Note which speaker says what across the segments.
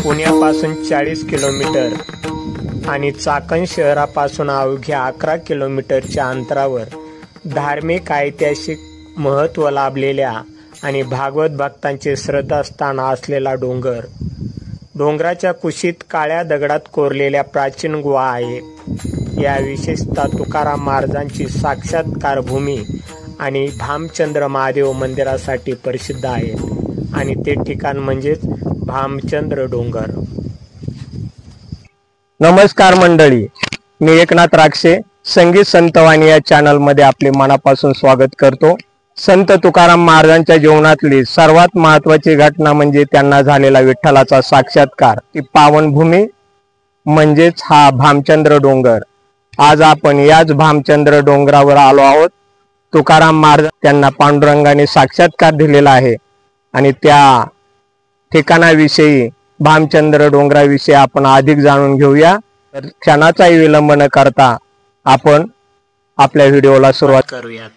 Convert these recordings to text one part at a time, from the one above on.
Speaker 1: पुण्यापासून 40 kilometre आणि चाकण शहरापासून अवघ्या 11 किलोमीटरच्या अंतरावर धार्मिक ऐतिहासिक महत्त्व लाभलेल्या आणि भागवत भक्तांचे श्रद्धास्थान असलेला डोंगर. डोंगराच्या कुशीत काळ्या दगडात कोरलेल्या प्राचीन गुहा आहेत. या विशेषतः तुकाराम महाराजांची साक्षात्कार भूमी आणि भामचंद्र महादेव मंदिरासाठी प्रसिद्ध आहेत आणि ते ठिकाण म्हणजेच भामचंद्र डोंगर. नमस्कार मंडळी, मी एकनाथ राक्षे संगीत संतवाणी या चॅनलमध्ये आपले मनापासून स्वागत करतो. संत तुकाराम महाराजांच्या जीवनातली सर्वात महत्त्वाची घटना म्हणजे त्यांना झालेला विठ्ठलाचा साक्षात्कार. ती पावनभूमी म्हणजेच हा भामचंद्र डोंगर. आज आपण याच भामचंद्र डोंगरावर आलो आहोत. तुकाराम महाराज त्यांना पांडुरंगाने साक्षात्कार दिलेला आहे आणि त्या ठिकाणाविषयी भामचंद्र डोंगराविषयी आपण अधिक जाणून घेऊया. तर क्षणाचाही विलंब न करता आपण आपल्या व्हिडिओला सुरुवात करूयात.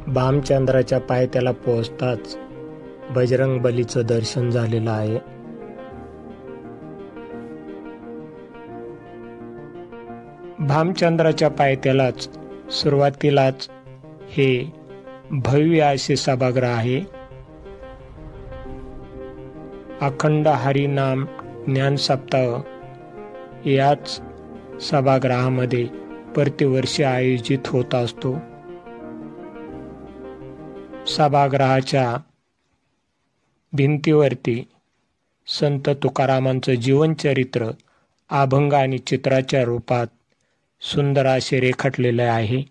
Speaker 1: भामचंद्राच्या पायथ्याला पोहोचताच बजरंग बलीचं दर्शन झालेलं आहे. भामचंद्राच्या पायथ्यालाच सुरुवातीलाच हे भव्य असे सभागृह आहे. अखंड हरिनाम ज्ञान सप्ताह याच सभागृहामध्ये प्रतिवर्षी आयोजित होत असतो. सभागृहाच्या भिंतीवरती संत तुकारामांचं जीवनचरित्र अभंग आणि चित्राच्या रूपात सुंदर असे रेखाटलेले आहे.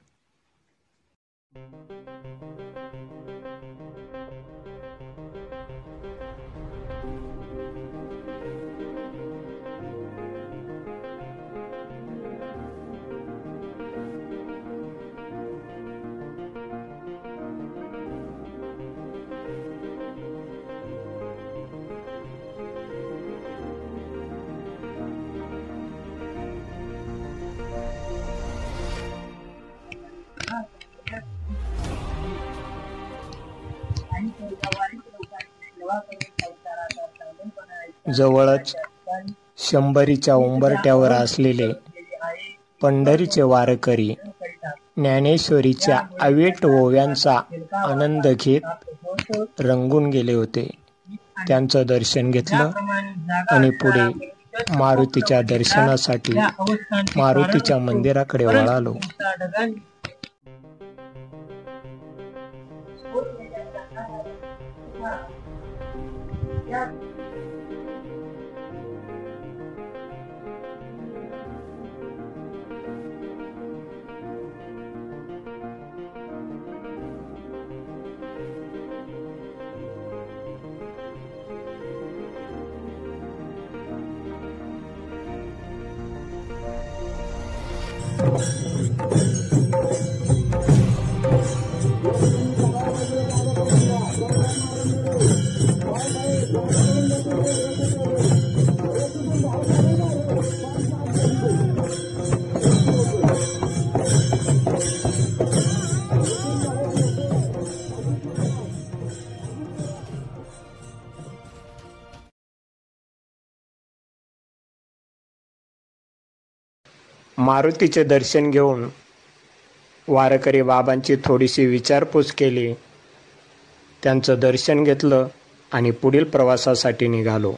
Speaker 1: जवळच शंभरीच्या उंबरट्यावर असलेले पंढरीचे वारकरी ज्ञानेश्वरीच्या अवेट ओव्यांचा आनंद घेत रंगून गेले होते. त्यांचं दर्शन घेतलं आणि पुढे मारुतीच्या दर्शनासाठी मारुतीच्या मंदिराकडे वळालो. मारुतीचे दर्शन घेऊन वारकरी बाबांची थोडीशी विचारपूस केली. त्यांचं दर्शन घेतलं आणि पुढील प्रवासासाठी निघालो.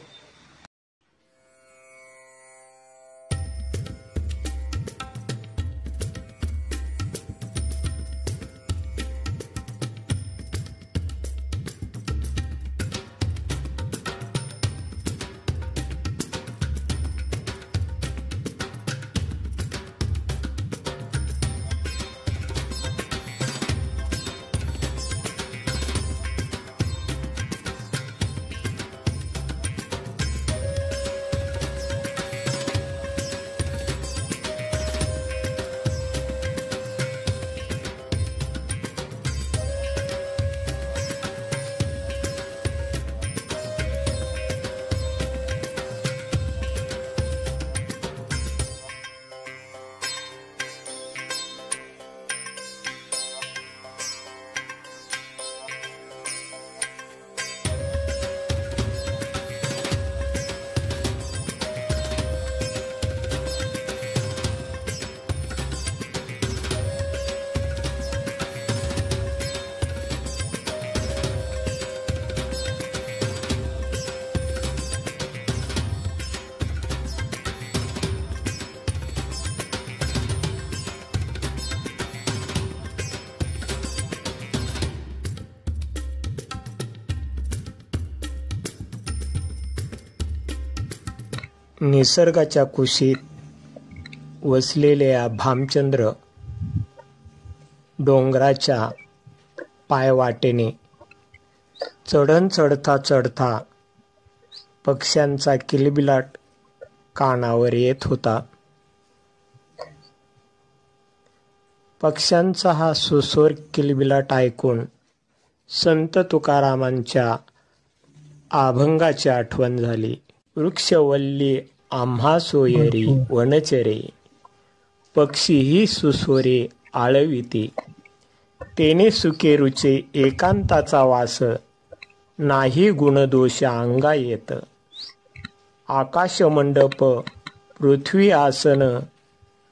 Speaker 1: निसर्गाच्या कुशीत वसलेल्या भामचंद्र डोंगराच्या पायवाटेने चढता चढता पक्ष्यांचा किलबिलाट कानावर येत होता. पक्ष्यांचा हा सुस्वर किलबिलाट ऐकून संत तुकारामांच्या अभंगाची आठवण झाली. वृक्षवल्ली आम्हा सोयरी वनचरे, पक्षीही सुस्वरे आळविती. तेने सुखे रुचे एकांताचा वास, नाही गुणदोष अंगा येत. आकाशमंडप पृथ्वी आसन,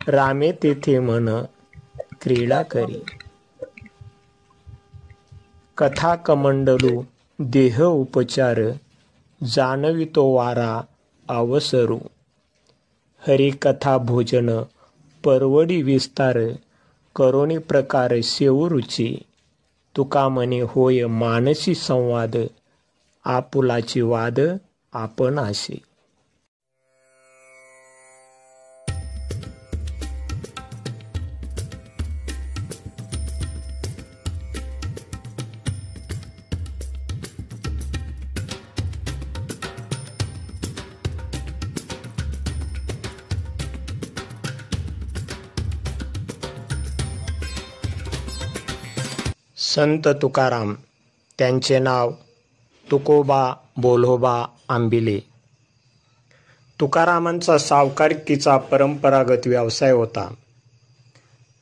Speaker 1: रामे तेथे मन क्रीडा करी. कथा कमंडलू देह उपचार, जाणवितो वारा अवसरू. हरिकथा भोजन परवडी विस्तार, करोनी प्रकार सेवरुची. तुका म्हणे होय मानसी संवाद, आपुलाची वाद आपण आशी. संत तुकाराम, त्यांचे नाव तुकोबा बोल्होबा आंबिले. तुकारामांचा सावकारीचा परंपरागत व्यवसाय होता.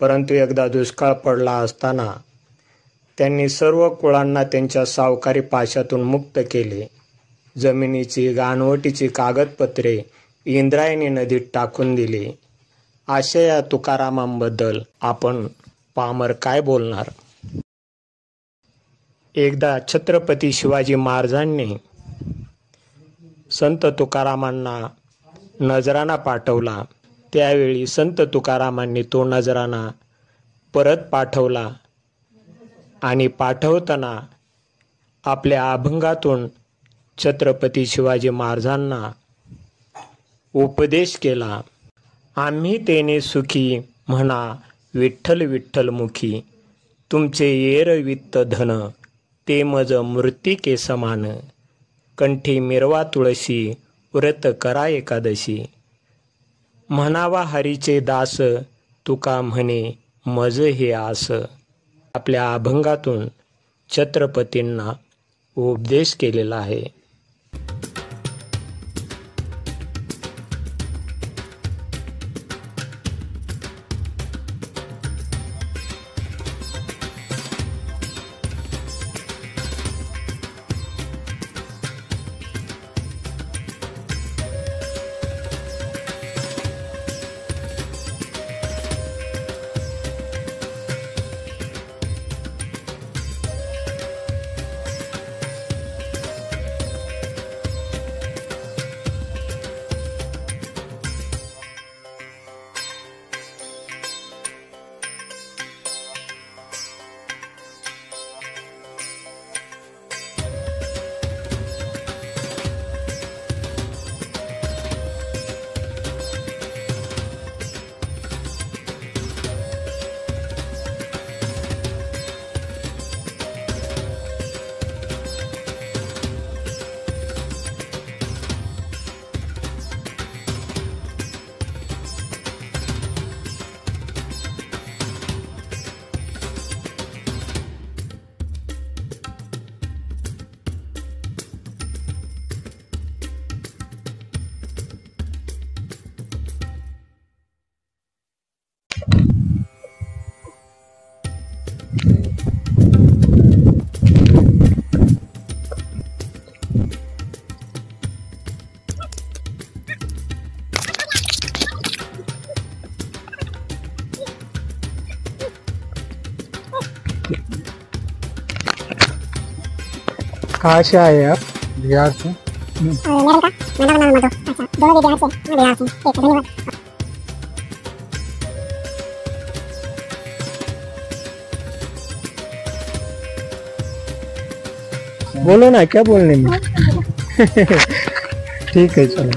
Speaker 1: परंतु एकदा दुष्काळ पडला असताना त्यांनी सर्व कुळांना त्यांच्या सावकारी पाशातून मुक्त केले. जमिनीची गाणवटीची कागदपत्रे इंद्रायणी नदीत टाकून दिली. अशा या तुकारामांबद्दल आपण पामर काय बोलणार. एकदा छत्रपती शिवाजी महाराजांनी संत तुकारामांना नजराणा पाठवला. त्यावेळी संत तुकारामांनी तो नजराणा परत पाठवला आणि पाठवताना आपल्या अभंगातून छत्रपती शिवाजी महाराजांना उपदेश केला. आम्ही तेने सुखी म्हणा विठ्ठल विठ्ठल मुखी, तुमचे येरवित्त धन ते मज मृत्तिके समान. कंठी मिरवा तुळशी व्रत करा एकादशी, म्हणावा हरीचे दास तुका म्हणे मज हे आस. आपल्या अभंगातून छत्रपतींना उपदेश केलेला आहे. कहाँ से आए आप?
Speaker 2: बिहार से।
Speaker 3: मेरा का मेरा नाम मधु। अच्छा, दोनों भी बिहार से। ठीक है, धन्यवाद।
Speaker 1: बोलो ना, क्या बोलने में। ठीक है, चलो।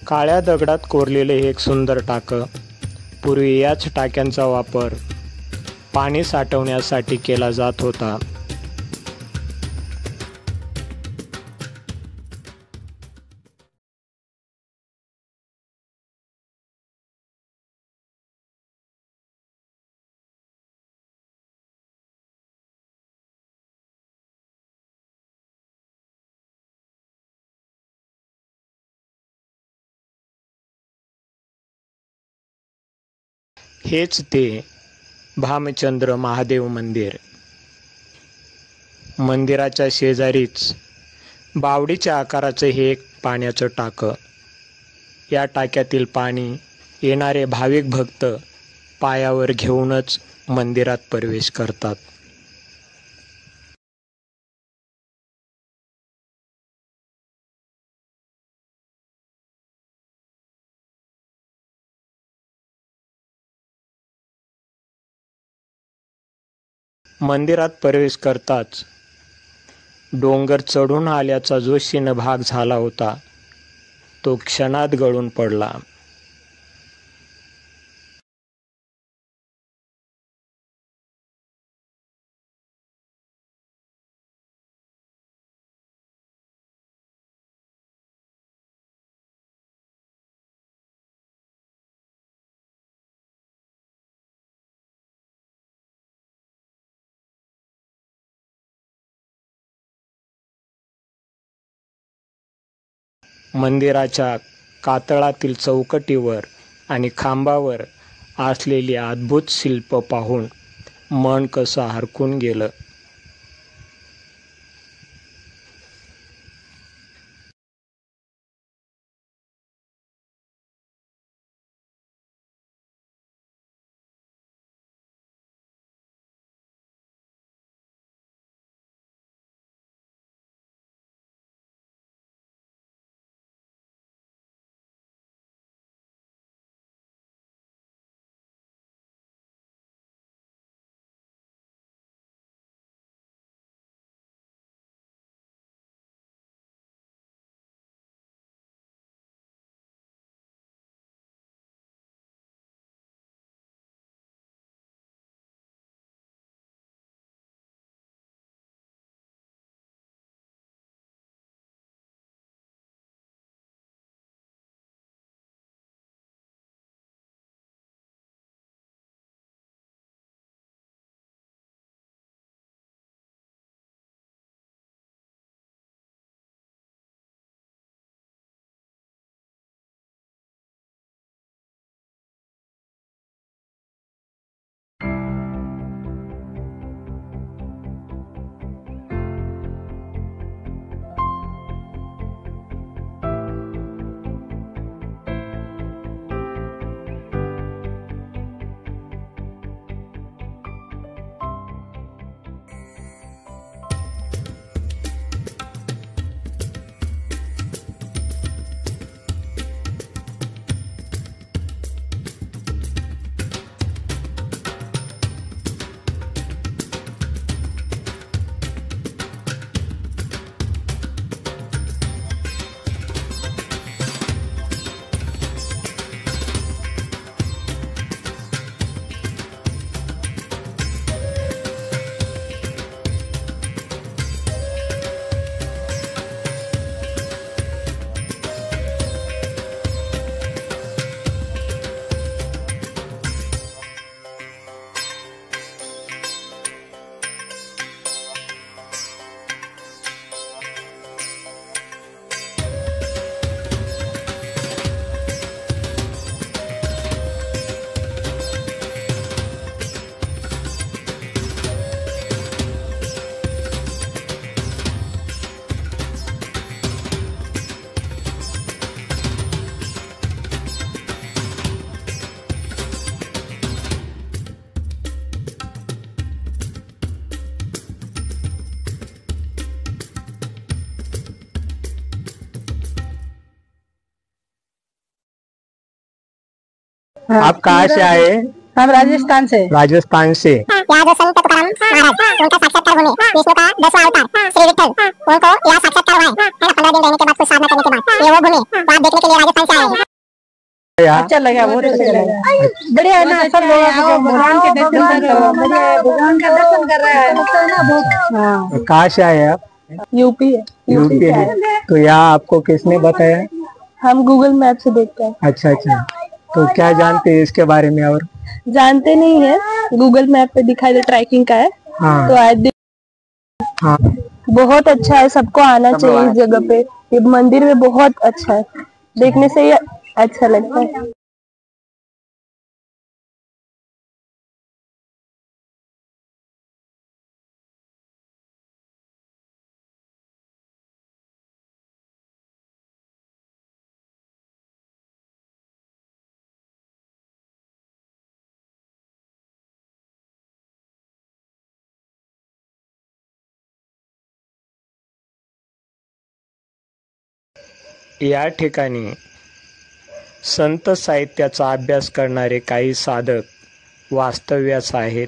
Speaker 1: काळ्या दगडात कोरलेले हे एक सुंदर टाकं. पूर्वी याच टाक्यांचा वापर पाणी साठवण्यासाठी केला जात होता. हेच ते भामचंद्र महादेव मंदिर. मंदिराच्या शेजारीच बावडीच्या आकाराचं हे एक पाण्याचं टाकं. या टाक्यातील पाणी येणारे भाविक भक्त पायावर घेऊनच मंदिरात प्रवेश करतात. मंदिरात प्रवेश करताच डोंगर चढून आल्याचा जो शिनभाग झाला होता तो क्षणात गळून पडला. मंदिराच्या कातळातील चौकटीवर आणि खांबावर असलेली अद्भुत शिल्प पाहून मन कसं हरखून गेलं. आप कहाँ से आए?
Speaker 2: हम राजस्थान से।
Speaker 1: राजस्थान से।
Speaker 3: यहाँ जो संत तुकाराम महाराज उनका साक्षात्कार हुए, विष्णु का 10वां अवतार श्री विठल, उनको यहाँ साक्षात्कार हुआ है ना। 15 दिन रहने के बाद कुछ साधना करने के बाद ये वो भूमि तो आप देखने के लिए राजस्थान से आए हैं।
Speaker 2: अच्छा लगा, बहुत अच्छा लगा। बढ़िया है ना, सब लोग भगवान के दर्शन कर रहे हैं, भगवान का दर्शन कर रहे हैं।
Speaker 1: कहाँ से आए आप?
Speaker 2: यूपी है।
Speaker 1: यूपी है। तो यहाँ आपको किसने बताया?
Speaker 2: हम गूगल मैप से देखते हैं।
Speaker 1: अच्छा अच्छा, तो क्या जानते हैं इसके बारे में? और
Speaker 2: जानते नहीं है, गूगल मैप पे दिखाई दे, ट्रैकिंग का है।
Speaker 1: हाँ।
Speaker 2: तो आज
Speaker 1: हाँ।
Speaker 2: बहुत अच्छा है, सबको आना चाहिए इस जगह पे। ये मंदिर में बहुत अच्छा है, देखने से ही अच्छा लगता है।
Speaker 1: या ठिकाणी संत साहित्याचा अभ्यास करणारे काही साधक वास्तव्यास आहेत.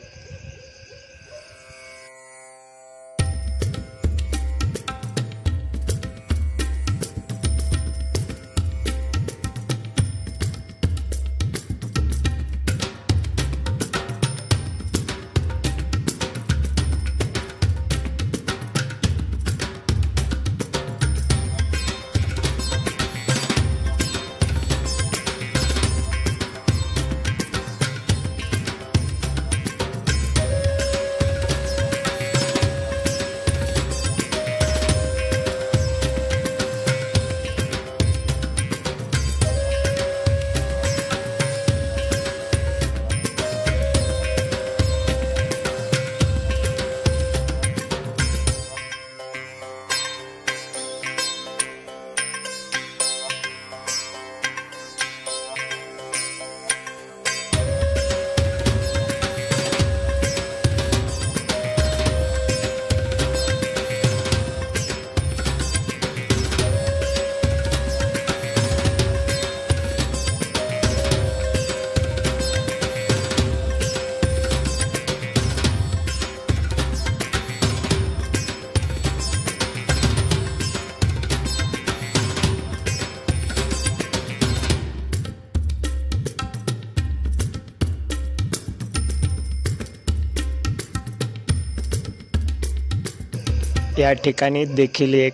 Speaker 1: या ठिकाणी देखील एक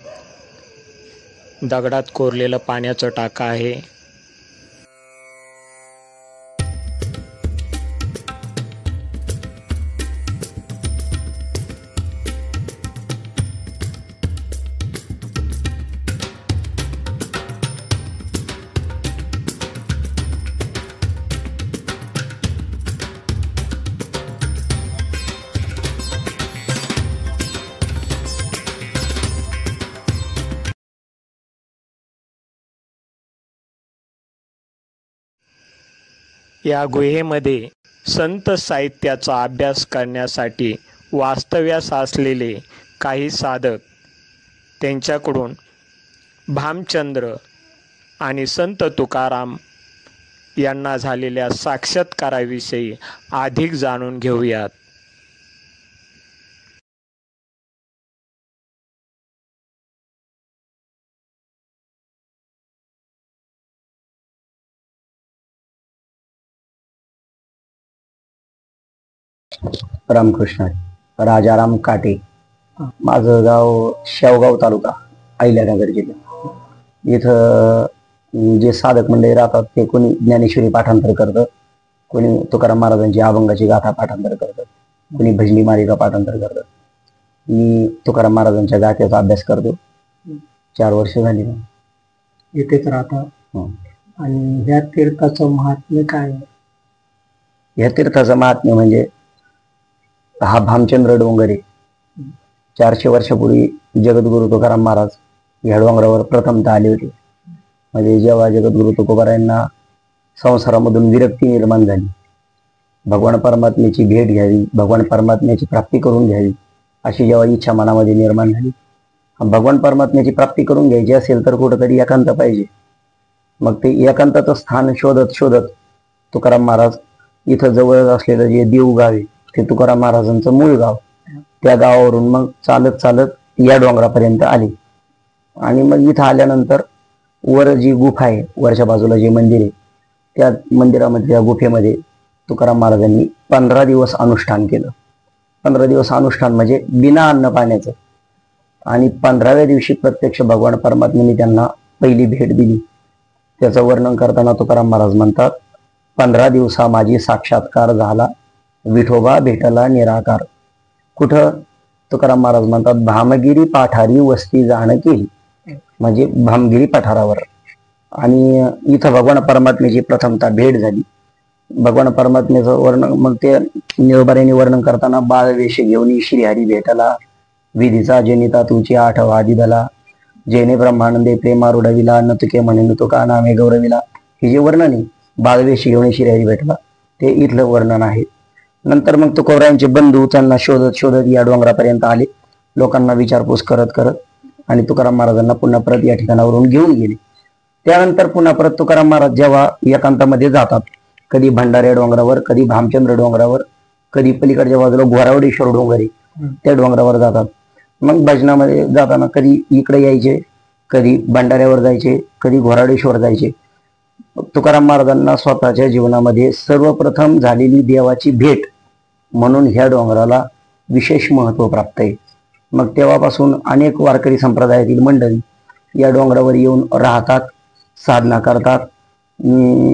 Speaker 1: दगडात कोरलेलं पाण्याचं टाका आहे. या गुहेमध्ये संत साहित्याचा अभ्यास करण्यासाठी वास्तव्यास असलेले काही साधक त्यांच्याकडून भामचंद्र आणि संत तुकाराम यांना झालेल्या साक्षात्काराविषयी अधिक जाणून घेऊयात.
Speaker 4: रामकृष्ण. राजाराम काटे. माझं गाव शेवगाव तालुका अहिल्यानगर जिल्हा. इथं जे साधक मंडळी राहतात ते कोणी ज्ञानेश्वरी पाठांतर करतं, कोणी तुकाराम महाराजांची अभंगाची गाथा पाठांतर करतात, कोणी भजनी मालिका पाठांतर करतात. मी तुकाराम महाराजांच्या गाथेचा अभ्यास करतो. 4 वर्ष झाली.
Speaker 1: इथेच राहता. आणि ह्या तीर्थाचं महात्म्य काय आहे?
Speaker 4: ह्या तीर्थाचं महात्म्य म्हणजे हा भामचंद्र डोंगर आहे. 400 वर्षापूर्वी जगद्गुरु तुकाराम महाराज ह्या डोंगरावर प्रथमतः आले होते. म्हणजे जेव्हा जगद्गुरु तुकोबारायांना संसारामधून विरक्ती निर्माण झाली, भगवान परमात्म्याची भेट घ्यावी, भगवान परमात्म्याची प्राप्ती करून घ्यावी अशी जेव्हा इच्छा मनामध्ये निर्माण झाली, भगवान परमात्म्याची प्राप्ती करून घ्यायची असेल तर कुठंतरी एकांत पाहिजे. मग ते एकांताचं स्थान शोधत शोधत तुकाराम महाराज इथं जवळ असलेलं जे देवगाव आहे ते तुकाराम महाराजांचं मूळ गाव, त्या गावावरून मग चालत चालत या डोंगरापर्यंत आले. आणि मग इथं आल्यानंतर वर जी गुफा आहे, वरच्या बाजूला जे मंदिर आहे, त्या मंदिरामध्ये, त्या गुफेमध्ये तुकाराम महाराजांनी 15 दिवस अनुष्ठान केलं. 15 दिवस अनुष्ठान म्हणजे बिना अन्न पाण्याचं. आणि 15व्या दिवशी प्रत्यक्ष भगवान परमात्म्याने त्यांना पहिली भेट दिली. त्याचं वर्णन करताना तुकाराम महाराज म्हणतात, 15 दिवसा माझी साक्षात्कार झाला, विठोबा भेटला निराकार. कुठं? तुकाराम महाराज म्हणतात, भामगिरी पाठारी वस्ती जाण केली, म्हणजे भामगिरी पठारावर. आणि इथं भगवान परमात्म्याची प्रथमतः भेट झाली. भगवान परमात्म्याचं वर्णन मग ते निळबाऱ्याने वर्णन करताना, बाळवेश घेऊन श्रीहरी भेटला, विधीचा जनिता तुझी आठवा दिदला, जेने ब्रह्मानंदे प्रेमारुडविला, न तुके म्हणे तुका नामे गौरविला. हे जे वर्णन आहे, बाळवेश घेऊन श्रीहरी भेटला, ते इथलं वर्णन आहे. नंतर मग तुकोबरायांचे बंधू त्यांना शोधत शोधत या डोंगरापर्यंत आले, लोकांना विचारपूस करत करत, आणि तुकाराम महाराजांना पुन्हा परत या ठिकाणावरून घेऊन गेले. त्यानंतर पुन्हा परत तुकाराम महाराज जेव्हा एकांतामध्ये जातात, कधी भंडाऱ्या डोंगरावर, कधी भामचंद्र डोंगरावर, कधी पलीकडच्या बाजूला घोरावडेश्वर डोंगर आहे त्या डोंगरावर जातात. मग भजनामध्ये जाताना कधी इकडे यायचे, कधी भंडाऱ्यावर जायचे, कधी घोरावडेश्वर जायचे. तुकाराम महाराजांना स्वतःच्या जीवनामध्ये सर्वप्रथम झालेली देवाची भेट म्हणून ह्या डोंगराला विशेष महत्व प्राप्त आहे. मग तेव्हापासून अनेक वारकरी संप्रदायातील मंडळी या डोंगरावर येऊन राहतात, साधना करतात.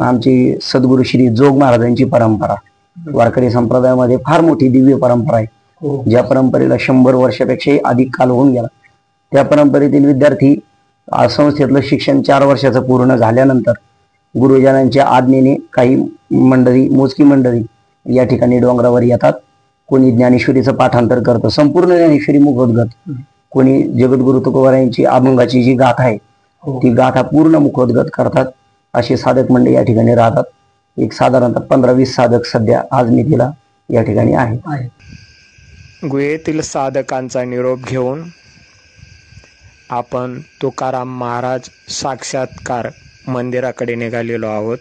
Speaker 4: आमची सद्गुरू श्री जोग महाराजांची परंपरा वारकरी संप्रदायामध्ये फार मोठी दिव्य परंपरा आहे. ज्या परंपरेला 100 वर्षापेक्षाही अधिक काल होऊन गेला, त्या परंपरेतील विद्यार्थी संस्थेतलं शिक्षण 4 वर्षाचं पूर्ण झाल्यानंतर गुरुजनांच्या आज्ञेने काही मंडळी, मोजकी मंडळी या ठिकाणी डोंगरावर येतात. कोणी ज्ञानेश्वरीचं पाठांतर करतं, संपूर्ण ज्ञानेश्वरी मुखोद्गत. कोणी जगद्गुरु तुकोबरायांची अभंगाची जी गाथा आहे ती गाथा पूर्ण मुखोद्गत करतात. असे साधक मंडळी या ठिकाणी राहतात. एक साधारणतः 15-20 साधक सध्या आज मितीला या ठिकाणी आहेत.
Speaker 1: गुहेतील साधकांचा निरोप घेऊन आपण तुकाराम महाराज साक्षात्कार मंदिराकडे निघालेलो आहोत.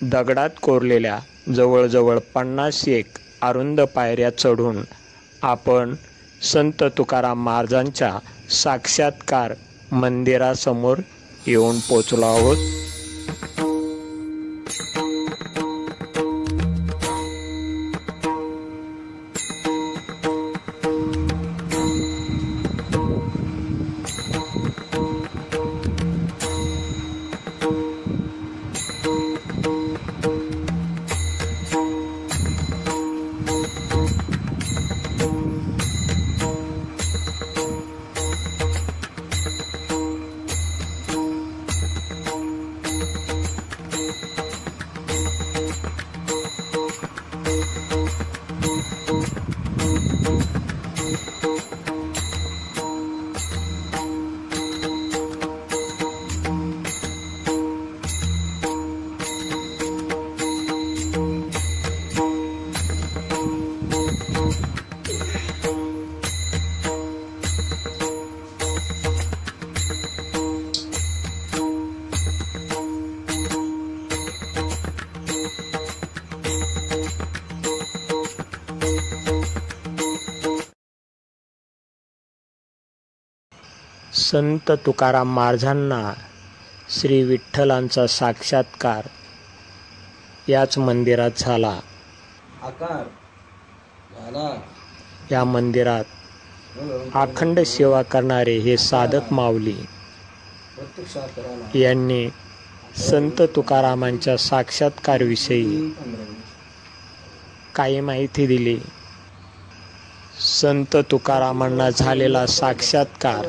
Speaker 1: दगडात कोरलेल्या जवळजवळ 51 अरुंद पायऱ्या चढून आपण संत तुकाराम महाराजांच्या साक्षात्कार मंदिरासमोर येऊन पोचलो आहोत. संत तुकाराम महाराजांना श्री विठ्ठलांचा साक्षात्कार याच मंदिरात झाला. या मंदिरात अखंड सेवा करणारे हे साधक माऊली यांनी संत तुकारामांच्या साक्षात्कारविषयी काही माहिती दिली. संत तुकारामांना झालेला साक्षात्कार,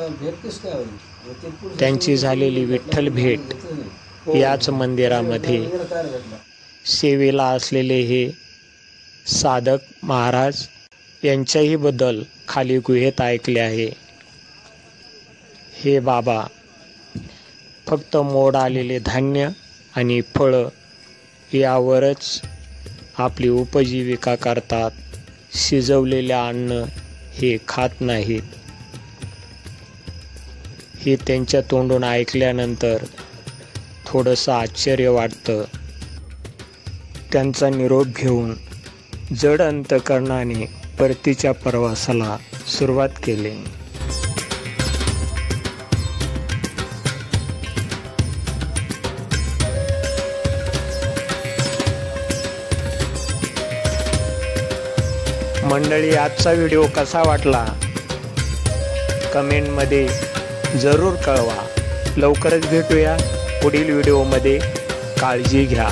Speaker 1: त्यांची झालेली विठ्ठल भेट याच मंदिरामध्ये सेवेला असलेले हे साधक महाराज यांच्याही बद्दल खाली गुहेत ऐकले आहे. हे बाबा फक्त मोड आलेले धान्य आणि फळं यावरच आपली उपजीविका करतात. शिजवलेले अन्न हे खात नाहीत. हे त्यांच्या तोंडून ऐकल्यानंतर थोडंसं आश्चर्य वाटतं. त्यांचा निरोप घेऊन जड अंतकरणाने परतीच्या प्रवासाला सुरुवात केली. मंडळी, आजचा व्हिडिओ कसा वाटला कमेंटमध्ये जरूर कळवा. लवकरच भेटूया पुढील व्हिडिओमध्ये. काळजी घ्या.